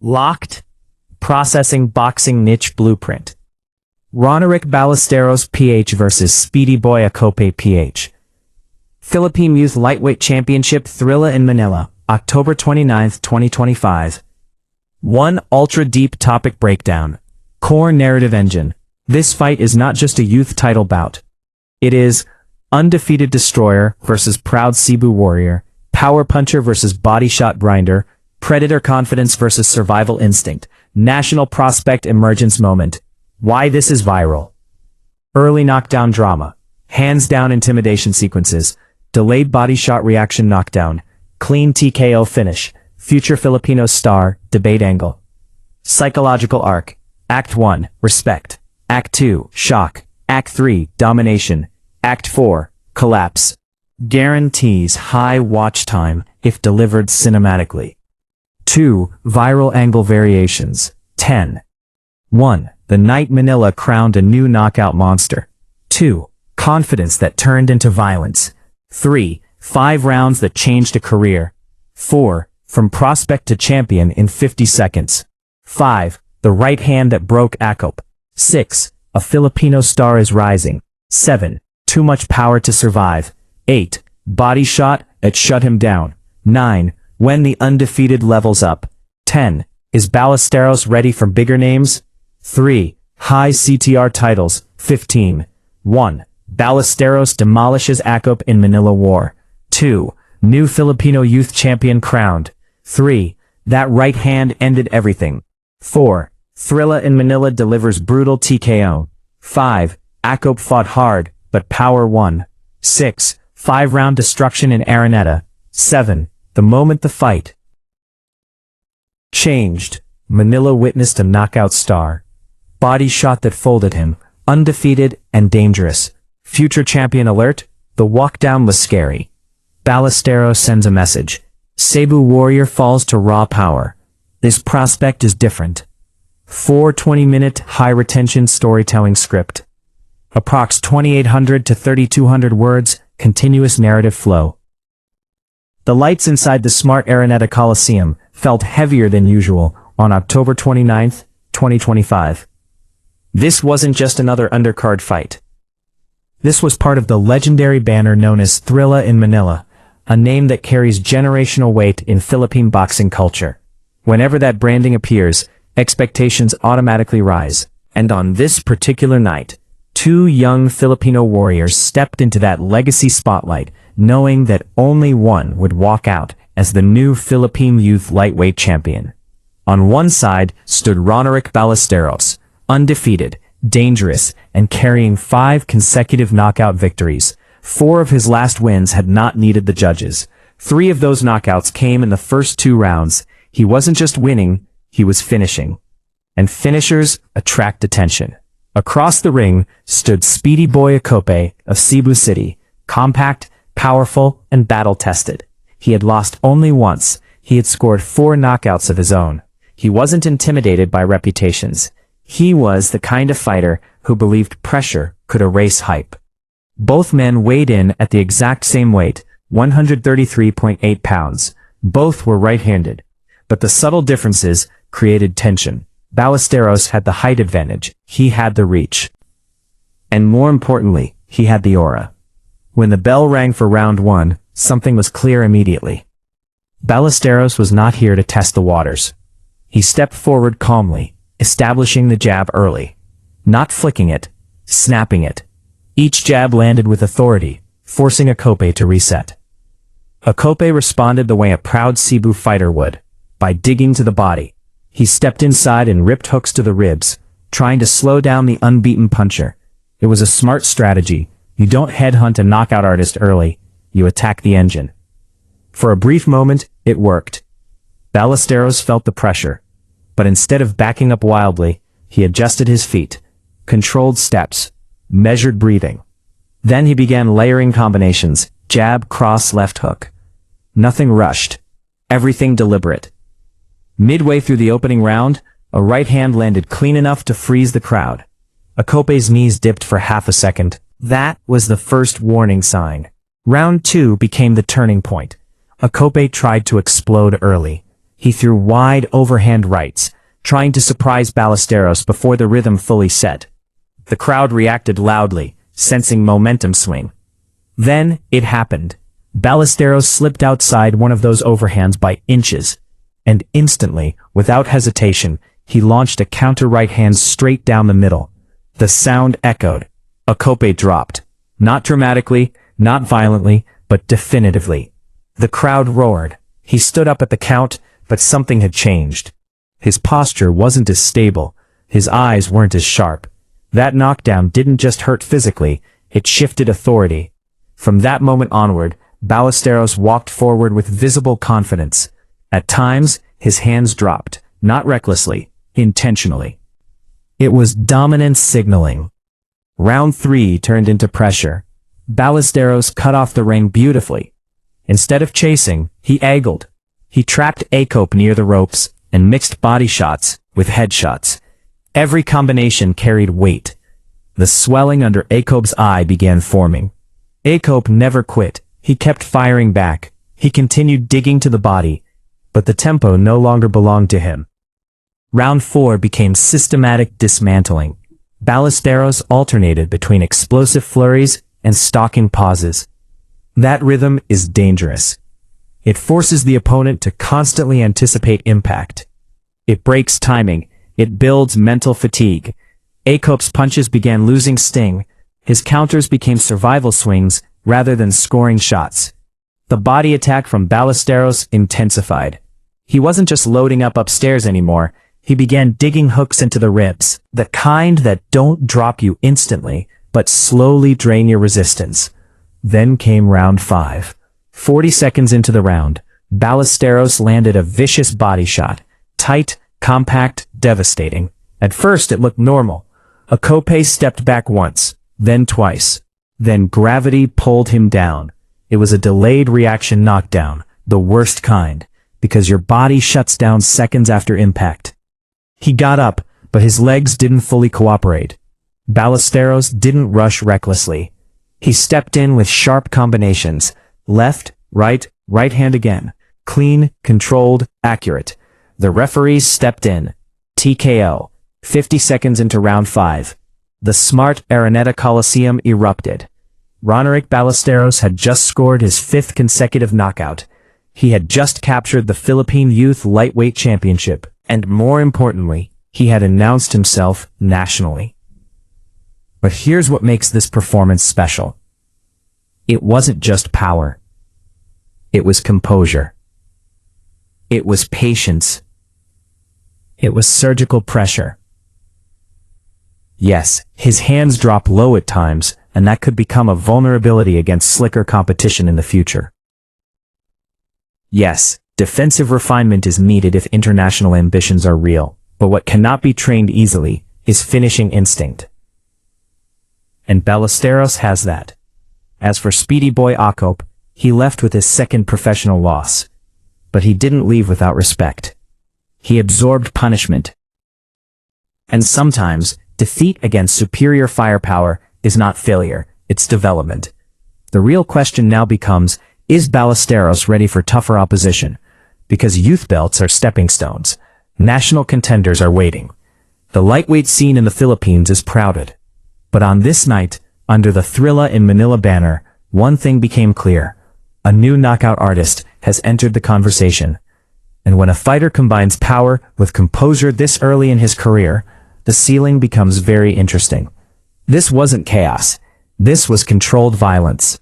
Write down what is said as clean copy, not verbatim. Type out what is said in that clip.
Locked. Processing Boxing Niche Blueprint. Ronerick Ballesteros PH vs. Speedy Boy Acope PH. Philippine Youth Lightweight Championship Thrilla in Manila, October 29, 2025. 1. Ultra Deep Topic Breakdown. Core Narrative Engine. This fight is not just a youth title bout. It is Undefeated Destroyer versus Proud Cebu Warrior, Power Puncher versus Body Shot Grinder, Predator Confidence versus Survival Instinct, National Prospect Emergence Moment. Why this is viral. Early knockdown drama. Hands down intimidation sequences. Delayed body shot reaction knockdown. Clean TKO finish. Future Filipino star, debate angle. Psychological arc. Act 1, respect. Act 2, shock. Act 3, domination. Act 4, collapse. Guarantees high watch time if delivered cinematically. 2. Viral angle variations. 10. 1. The night Manila crowned a new knockout monster. 2. Confidence that turned into violence. 3. 5 rounds that changed a career. 4. From prospect to champion in 50 seconds. 5. The right hand that broke Acope. 6. A Filipino star is rising. 7. Too much power to survive. 8. Body shot that shut him down. 9. When the undefeated levels up. 10. Is Ballesteros ready for bigger names? 3. High CTR titles. 15. 1. Ballesteros demolishes Acope in Manila War. 2. New Filipino youth champion crowned. 3. That right hand ended everything. 4. Thrilla in Manila delivers brutal TKO. 5. Acope fought hard, but power won. 6. 5-round destruction in Araneta. 7. The moment the fight changed, Manila witnessed a knockout star. Body shot that folded him, undefeated and dangerous. Future champion alert, the walk down was scary. Ballesteros sends a message. Cebu Warrior falls to raw power. This prospect is different. 4 20-minute high-retention storytelling script. Approx 2,800 to 3,200 words, continuous narrative flow. The lights inside the smart Araneta Coliseum felt heavier than usual on October 29, 2025. This wasn't just another undercard fight. This was part of the legendary banner known as Thrilla in Manila, a name that carries generational weight in Philippine boxing culture. Whenever that branding appears, expectations automatically rise. And on this particular night, 2 young Filipino warriors stepped into that legacy spotlight, knowing that only one would walk out as the new Philippine Youth Lightweight Champion. On one side stood Ronerick Ballesteros, undefeated, dangerous, and carrying 5 consecutive knockout victories. 4 of his last wins had not needed the judges. 3 of those knockouts came in the first 2 rounds. He wasn't just winning, he was finishing. And finishers attract attention. Across the ring stood Speedy Boy Acope of Cebu City, compact, powerful, and battle-tested. He had lost only once. He had scored 4 knockouts of his own. He wasn't intimidated by reputations. He was the kind of fighter who believed pressure could erase hype. Both men weighed in at the exact same weight, 133.8 pounds. Both were right-handed. But the subtle differences created tension. Ballesteros had the height advantage. He had the reach. And more importantly, he had the aura. When the bell rang for round 1, something was clear immediately. Ballesteros was not here to test the waters. He stepped forward calmly, establishing the jab early. Not flicking it, snapping it. Each jab landed with authority, forcing Acope to reset. Acope responded the way a proud Cebu fighter would, by digging to the body. He stepped inside and ripped hooks to the ribs, trying to slow down the unbeaten puncher. It was a smart strategy. You don't headhunt a knockout artist early, you attack the engine. For a brief moment, it worked. Ballesteros felt the pressure, but instead of backing up wildly, he adjusted his feet, controlled steps, measured breathing. Then he began layering combinations, jab, cross, left hook. Nothing rushed. Everything deliberate. Midway through the opening round, a right hand landed clean enough to freeze the crowd. Acope's knees dipped for half a second. That was the first warning sign. Round 2 became the turning point. Acope tried to explode early. He threw wide overhand rights, trying to surprise Ballesteros before the rhythm fully set. The crowd reacted loudly, sensing momentum swing. Then, it happened. Ballesteros slipped outside one of those overhands by inches, and instantly, without hesitation, he launched a counter right hand straight down the middle. The sound echoed. Acope dropped. Not dramatically, not violently, but definitively. The crowd roared. He stood up at the count, but something had changed. His posture wasn't as stable. His eyes weren't as sharp. That knockdown didn't just hurt physically, it shifted authority. From that moment onward, Ballesteros walked forward with visible confidence. At times, his hands dropped, not recklessly, intentionally. It was dominance signaling. Round 3 turned into pressure. Ballesteros cut off the ring beautifully. Instead of chasing, he angled. He trapped Acope near the ropes and mixed body shots with headshots. Every combination carried weight. The swelling under Acope's eye began forming. Acope never quit. He kept firing back. He continued digging to the body, but the tempo no longer belonged to him. Round 4 became systematic dismantling. Ballesteros alternated between explosive flurries and stalking pauses. That rhythm is dangerous. It forces the opponent to constantly anticipate impact. It breaks timing. It builds mental fatigue. Acope's punches began losing sting. His counters became survival swings rather than scoring shots. The body attack from Ballesteros intensified. He wasn't just loading up upstairs anymore. He began digging hooks into the ribs, the kind that don't drop you instantly, but slowly drain your resistance. Then came round 5. 40 seconds into the round, Ballesteros landed a vicious body shot. Tight, compact, devastating. At first it looked normal. Acope stepped back once, then twice. Then gravity pulled him down. It was a delayed reaction knockdown, the worst kind, because your body shuts down seconds after impact. He got up, but his legs didn't fully cooperate. Ballesteros didn't rush recklessly. He stepped in with sharp combinations. Left, right hand again. Clean, controlled, accurate. The referees stepped in. TKO. 50 seconds into round 5. The smart Araneta Coliseum erupted. Ronerick Ballesteros had just scored his 5th consecutive knockout. He had just captured the Philippine Youth Lightweight Championship, and more importantly, he had announced himself nationally. But here's what makes this performance special. It wasn't just power. It was composure. It was patience. It was surgical pressure. Yes, his hands drop low at times, and that could become a vulnerability against slicker competition in the future. Yes, defensive refinement is needed if international ambitions are real, but what cannot be trained easily is finishing instinct. And Ballesteros has that. As for Speedy Boy Acope, he left with his 2nd professional loss. But he didn't leave without respect. He absorbed punishment. And sometimes, defeat against superior firepower is not failure, it's development. The real question now becomes, is Ballesteros ready for tougher opposition? Because youth belts are stepping stones. National contenders are waiting. The lightweight scene in the Philippines is crowded. But on this night, under the Thrilla in Manila banner, one thing became clear. A new knockout artist has entered the conversation. And when a fighter combines power with composure this early in his career, the ceiling becomes very interesting. This wasn't chaos. This was controlled violence.